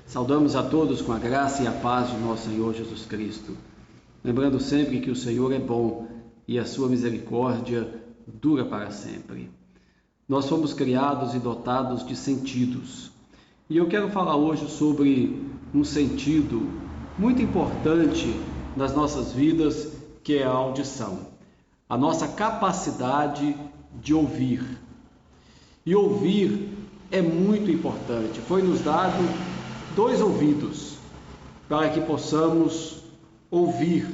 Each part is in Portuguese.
Saudamos a todos com a graça e a paz de nosso Senhor Jesus Cristo, lembrando sempre que o Senhor é bom e a sua misericórdia dura para sempre. Nós fomos criados e dotados de sentidos, e eu quero falar hoje sobre um sentido muito importante nas nossas vidas, que é a audição, a nossa capacidade de ouvir. E ouvir é muito importante. Foi nos dado 2 ouvidos para que possamos ouvir.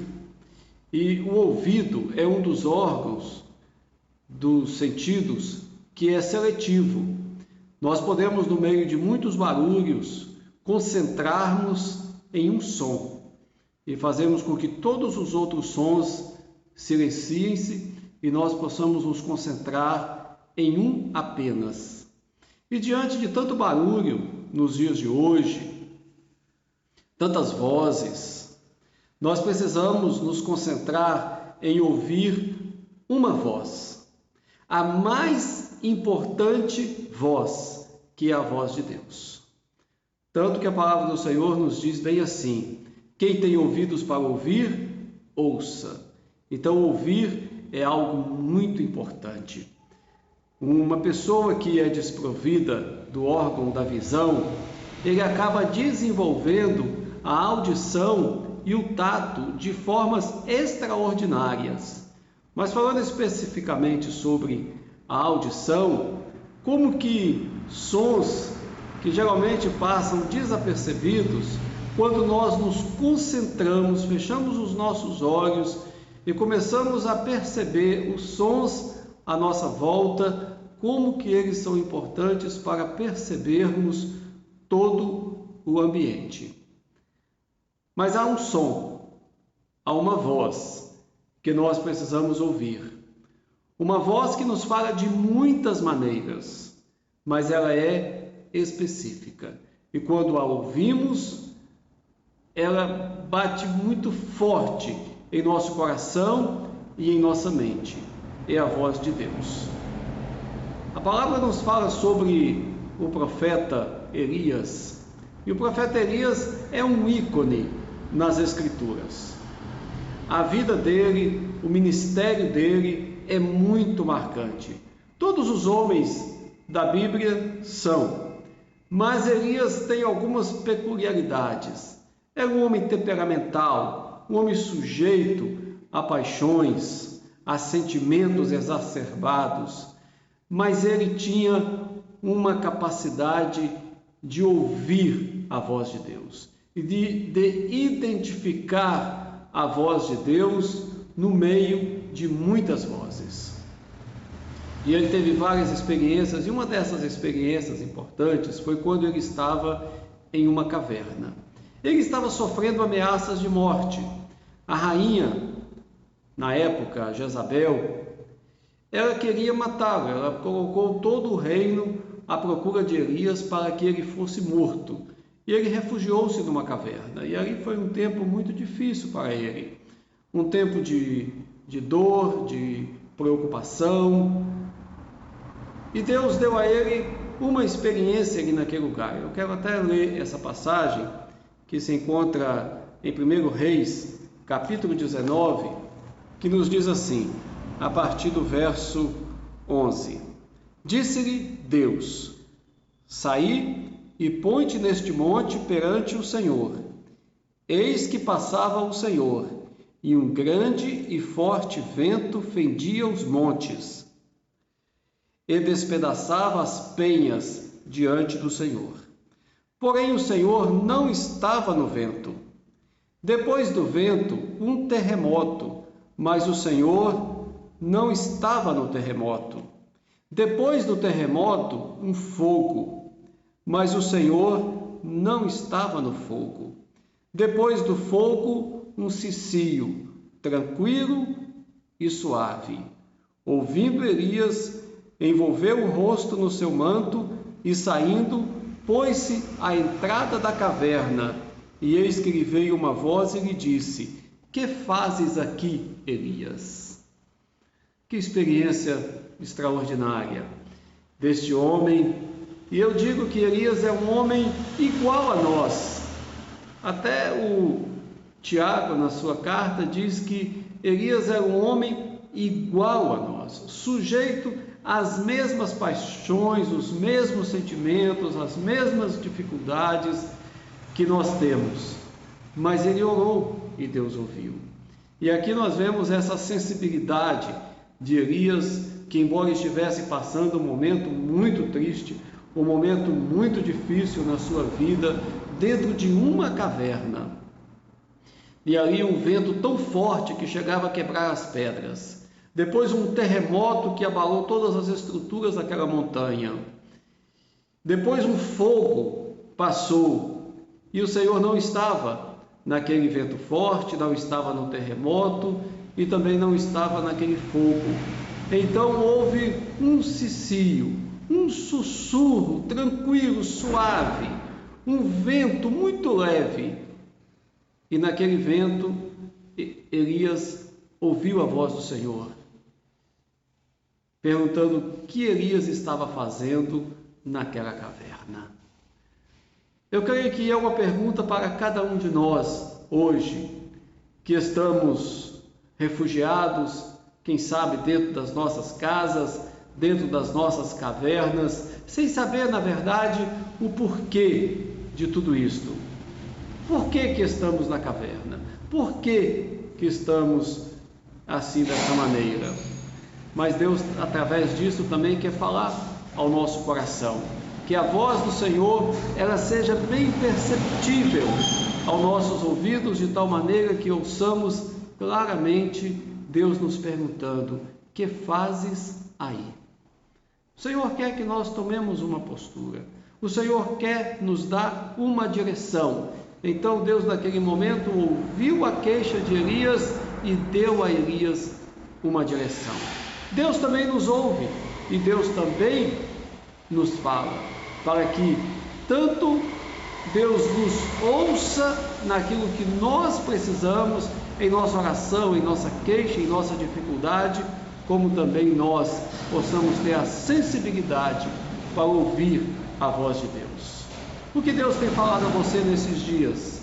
E o ouvido é um dos órgãos dos sentidos que é seletivo. Nós podemos, no meio de muitos barulhos, concentrarmos em um som e fazermos com que todos os outros sons silenciem-se e nós possamos nos concentrar em um apenas. E diante de tanto barulho nos dias de hoje, tantas vozes, nós precisamos nos concentrar em ouvir uma voz, a mais importante voz, que é a voz de Deus. Tanto que a palavra do Senhor nos diz bem assim: quem tem ouvidos para ouvir, ouça. Então ouvir é algo muito importante. Uma pessoa que é desprovida do órgão da visão, ele acaba desenvolvendo a audição e o tato de formas extraordinárias. Mas falando especificamente sobre a audição, como que sons que geralmente passam desapercebidos, quando nós nos concentramos, fechamos os nossos olhos e começamos a perceber os sons à nossa volta, como que eles são importantes para percebermos todo o ambiente. Mas há um som, há uma voz que nós precisamos ouvir. Uma voz que nos fala de muitas maneiras, mas ela é específica. E quando a ouvimos, ela bate muito forte em nosso coração e em nossa mente. É a voz de Deus. A palavra nos fala sobre o profeta Elias. E o profeta Elias é um ícone nas Escrituras. A vida dele, o ministério dele é muito marcante. Todos os homens da Bíblia são, mas Elias tem algumas peculiaridades. É um homem temperamental, um homem sujeito a paixões, a sentimentos exacerbados, mas ele tinha uma capacidade de ouvir a voz de Deus e de identificar a voz de Deus no meio de muitas vozes. E ele teve várias experiências, e uma dessas experiências importantes foi quando ele estava em uma caverna. Ele estava sofrendo ameaças de morte. A rainha, na época, Jezabel, ela queria matá-lo. Ela colocou todo o reino à procura de Elias para que ele fosse morto. E ele refugiou-se numa caverna. E ali foi um tempo muito difícil para ele. Um tempo de dor, de preocupação. E Deus deu a ele uma experiência ali naquele lugar. Eu quero até ler essa passagem que se encontra em 1 Reis, capítulo 19, que nos diz assim, a partir do verso 11. Disse-lhe Deus: saí e põe-te neste monte perante o Senhor. Eis que passava o Senhor, e um grande e forte vento fendia os montes, e despedaçava as penhas diante do Senhor. Porém o Senhor não estava no vento. Depois do vento, um terremoto, mas o Senhor não estava no terremoto. Depois do terremoto, um fogo, mas o Senhor não estava no fogo. Depois do fogo, um cicio, tranquilo e suave. Ouvindo Elias, envolveu o rosto no seu manto e, saindo, pôs-se à entrada da caverna. E eis que lhe veio uma voz e lhe disse: que fazes aqui, Elias? Que experiência extraordinária deste homem E eu digo que Elias é um homem igual a nós. Até o Tiago, na sua carta, diz que Elias era um homem igual a nós, sujeito às mesmas paixões, os mesmos sentimentos, as mesmas dificuldades que nós temos. Mas ele orou e Deus ouviu. E aqui nós vemos essa sensibilidade de Elias, que embora estivesse passando um momento muito triste, um momento muito difícil na sua vida, dentro de uma caverna, e ali um vento tão forte que chegava a quebrar as pedras, depois um terremoto que abalou todas as estruturas daquela montanha, depois um fogo passou, e o Senhor não estava naquele vento forte, não estava no terremoto e também não estava naquele fogo. Então houve um cicio, um sussurro tranquilo, suave, um vento muito leve. E naquele vento, Elias ouviu a voz do Senhor, perguntando o que Elias estava fazendo naquela caverna. Eu creio que é uma pergunta para cada um de nós hoje, que estamos refugiados, quem sabe dentro das nossas casas, dentro das nossas cavernas, sem saber, na verdade, o porquê de tudo isto. Por que estamos na caverna? Por que estamos assim, dessa maneira? Mas Deus, através disso, também quer falar ao nosso coração. Que a voz do Senhor, ela seja bem perceptível aos nossos ouvidos, de tal maneira que ouçamos claramente Deus nos perguntando: que fazes aí? O Senhor quer que nós tomemos uma postura. O Senhor quer nos dar uma direção. Então Deus, naquele momento, ouviu a queixa de Elias e deu a Elias uma direção. Deus também nos ouve e Deus também nos fala, para que tanto Deus nos ouça naquilo que nós precisamos, em nossa oração, em nossa queixa, em nossa dificuldade, como também nós possamos ter a sensibilidade para ouvir a voz de Deus. O que Deus tem falado a você nesses dias?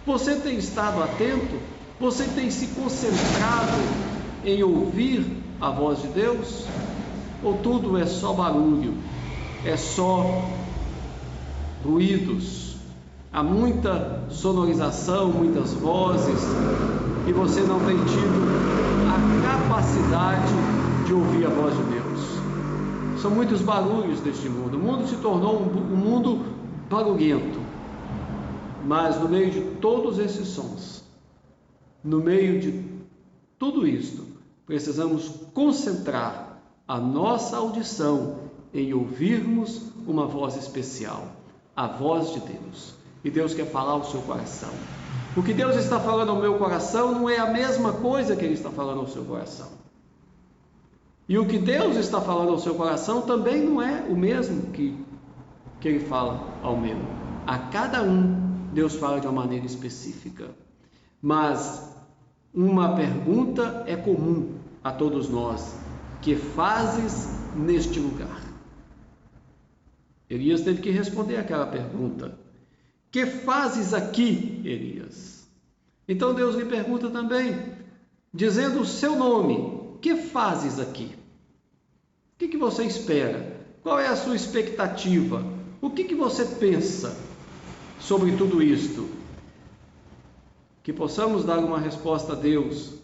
Você tem estado atento? Você tem se concentrado em ouvir a voz de Deus? Ou tudo é só barulho? É só ruídos? Há muita sonorização, muitas vozes, e você não tem tido a capacidade de ouvir a voz de Deus. São muitos barulhos deste mundo. O mundo se tornou um mundo barulhento. Mas no meio de todos esses sons, no meio de tudo isto, precisamos concentrar a nossa audição em ouvirmos uma voz especial, a voz de Deus. E Deus quer falar ao seu coração. O que Deus está falando ao meu coração não é a mesma coisa que Ele está falando ao seu coração. E o que Deus está falando ao seu coração também não é o mesmo que Ele fala ao meu. A cada um, Deus fala de uma maneira específica. Mas uma pergunta é comum a todos nós: que fazes neste lugar? Elias teve que responder aquela pergunta: que fazes aqui, Elias? Então Deus lhe pergunta também, dizendo o seu nome: que fazes aqui? O que você espera? Qual é a sua expectativa? O que você pensa sobre tudo isto? Que possamos dar uma resposta a Deus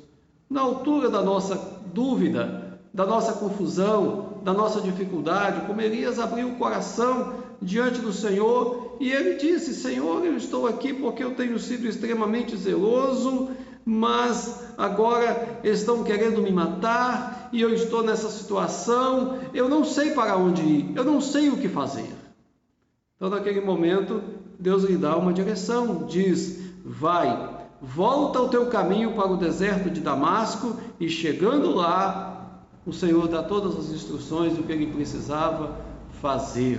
na altura da nossa dúvida, da nossa confusão, da nossa dificuldade, como Elias abriu o coração diante do Senhor e ele disse: Senhor, eu estou aqui porque eu tenho sido extremamente zeloso, mas agora estão querendo me matar e eu estou nessa situação, eu não sei para onde ir, eu não sei o que fazer. Então, naquele momento, Deus lhe dá uma direção, diz: vai, volta o teu caminho para o deserto de Damasco, e chegando lá, o Senhor dá todas as instruções do que ele precisava fazer.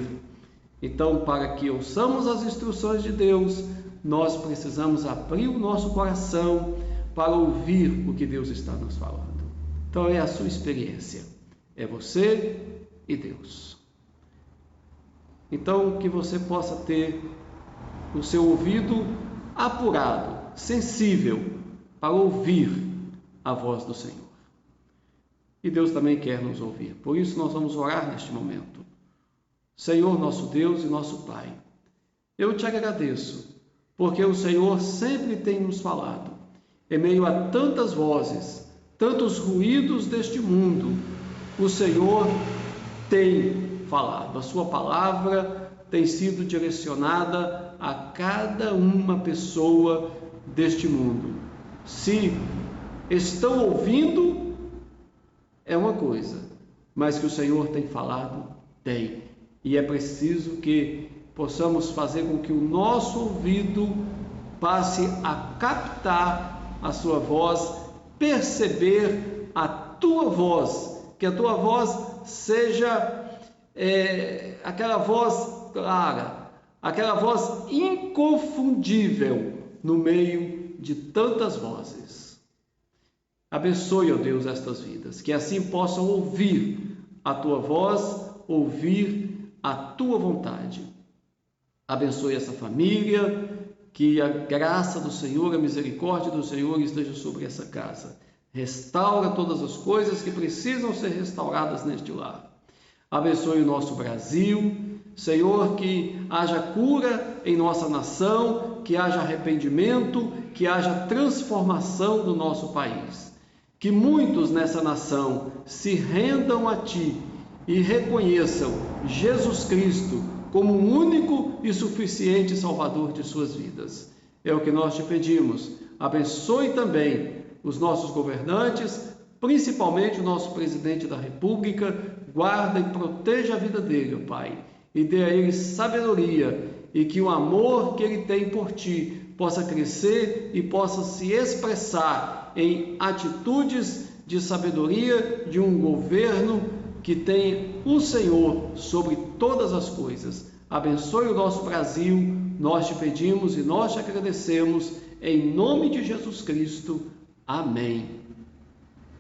Então, para que ouçamos as instruções de Deus, nós precisamos abrir o nosso coração para ouvir o que Deus está nos falando. Então, é a sua experiência, é você e Deus. Então, que você possa ter o seu ouvido apurado, sensível, para ouvir a voz do Senhor. E Deus também quer nos ouvir. Por isso nós vamos orar neste momento. Senhor, nosso Deus e nosso Pai, eu te agradeço, porque o Senhor sempre tem nos falado, em meio a tantas vozes, tantos ruídos deste mundo, o Senhor tem falado. A sua palavra tem sido direcionada a cada uma pessoa deste mundo. Se estão ouvindo, é uma coisa, mas que o Senhor tem falado, tem. E é preciso que possamos fazer com que o nosso ouvido passe a captar a sua voz, perceber a tua voz, que a tua voz seja aquela voz clara, aquela voz inconfundível no meio de tantas vozes. Abençoe, ó Deus, estas vidas, que assim possam ouvir a tua voz, ouvir a tua vontade. Abençoe essa família, que a graça do Senhor, a misericórdia do Senhor esteja sobre essa casa. Restaura todas as coisas que precisam ser restauradas neste lar. Abençoe o nosso Brasil, Senhor, que haja cura em nossa nação, que haja arrependimento, que haja transformação do nosso país. Que muitos nessa nação se rendam a Ti e reconheçam Jesus Cristo como o único e suficiente Salvador de suas vidas. É o que nós te pedimos. Abençoe também os nossos governantes, principalmente o nosso presidente da República. Guarda e proteja a vida dele, ó Pai, e dê a ele sabedoria, e que o amor que ele tem por Ti possa crescer e possa se expressar em atitudes de sabedoria de um governo que tem o Senhor sobre todas as coisas. Abençoe o nosso Brasil, nós te pedimos e nós te agradecemos, em nome de Jesus Cristo. Amém.